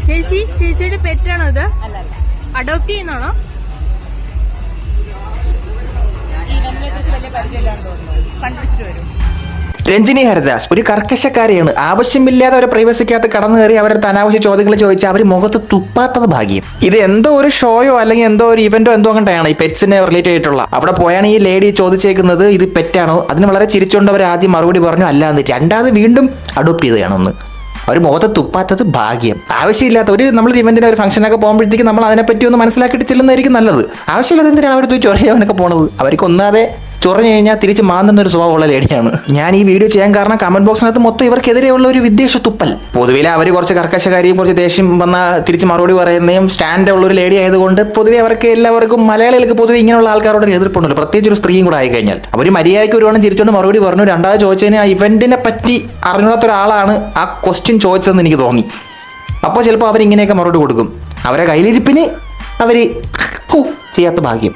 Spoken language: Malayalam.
ചേച്ചിയുടെ പെറ്റാണോ ഇത്? അഡോപ്റ്റ് ചെയ്യുന്നതാണോ? കണ്ടുപിടിച്ചിട്ട് വരും. രഞ്ജിനി ഹരിദാസ് ഒരു കർക്കശക്കാരിയാണ്. ആവശ്യമില്ലാതെ അവരെ പ്രൈവസിക്കകത്ത് കടന്നു കയറി അവരുടെ അനാവശ്യ ചോദ്യങ്ങൾ ചോദിച്ചാൽ അവർ മുഖത്ത് തുപ്പാത്തത് ഭാഗ്യം. ഇത് എന്തോ ഒരു ഷോയോ അല്ലെങ്കിൽ എന്തോ ഒരു ഇവന്റോ എന്തോ കണ്ടാണ് ഈ പെറ്റ്സിനെ റിലേറ്റ് ചെയ്തിട്ടുള്ള. അവിടെ പോയാണ് ഈ ലേഡി ചോദിച്ചേക്കുന്നത് ഇത് പെറ്റാണോ. അതിന് വളരെ ചിരിച്ചുകൊണ്ട് അവർ ആദ്യം മറുപടി പറഞ്ഞു അല്ലാന്ന്. രണ്ടാമത് വീണ്ടും അഡോപ്റ്റ് ചെയ്തതാണൊന്ന്. അവർ മുഖത്ത് തുപ്പാത്തത് ഭാഗ്യം. ആവശ്യമില്ലാത്ത ഒരു നമ്മൾ ഇവന്റിന്റെ ഒരു ഫംഗ്ഷനൊക്കെ പോകുമ്പോഴത്തേക്ക് നമ്മൾ അതിനെപ്പറ്റി ഒന്ന് മനസ്സിലാക്കിയിട്ട് ചെല്ലുന്നതായിരിക്കും നല്ലത്. ആവശ്യമില്ലാതെ എന്തിനാണ് അവർ ചൊറിയാനൊക്കെ പോണത്? അവർക്ക് ഒന്നാതെ ചൊറഞ്ഞു കഴിഞ്ഞാൽ തിരിച്ച് മാന്തുന്ന ഒരു സ്വഭാവമുള്ള ലേഡിയാണ്. ഞാൻ ഈ വീഡിയോ ചെയ്യാൻ കാരണം കമന്റ് ബോക്സിനകത്ത് മൊത്തം ഇവർക്കെതിരെയുള്ള ഒരു വിദ്വേഷ തുപ്പൽ. പൊതുവെ അവർ കുറച്ച് കർക്കശക്കാരിയും കുറച്ച് ദേഷ്യം വന്നാൽ തിരിച്ച് മറുപടി പറയുന്നതും സ്റ്റാൻഡുള്ള ഒരു ലേഡി ആയതുകൊണ്ട് പൊതുവെ അവർക്ക് എല്ലാവർക്കും മലയാളികൾക്ക് പൊതുവെ ഇങ്ങനെയുള്ള ആൾക്കാരോട് എതിർപ്പുണ്ടല്ലോ, പ്രത്യേകിച്ച് ഒരു സ്ത്രീയും കൂടെ ആയിക്കഴിഞ്ഞാൽ. അവർ മര്യാദയ്ക്ക് ഒരുവണ്ണം ചിരിച്ചുകൊണ്ട് മറുപടി പറഞ്ഞു. രണ്ടാമത് ചോദിച്ചതിന് ആ ഇവന്റിനെ പറ്റി അറിഞ്ഞാത്ത ഒരാളാണ് ആ ക്വസ്റ്റ്യൻ ചോദിച്ചതെന്ന് എനിക്ക് തോന്നി. അപ്പോൾ ചിലപ്പോൾ അവരിങ്ങനെയൊക്കെ മറുപടി കൊടുക്കും. അവരെ കയ്യിലിരിപ്പിന് അവർ ചെയ്യാത്ത ഭാഗ്യം.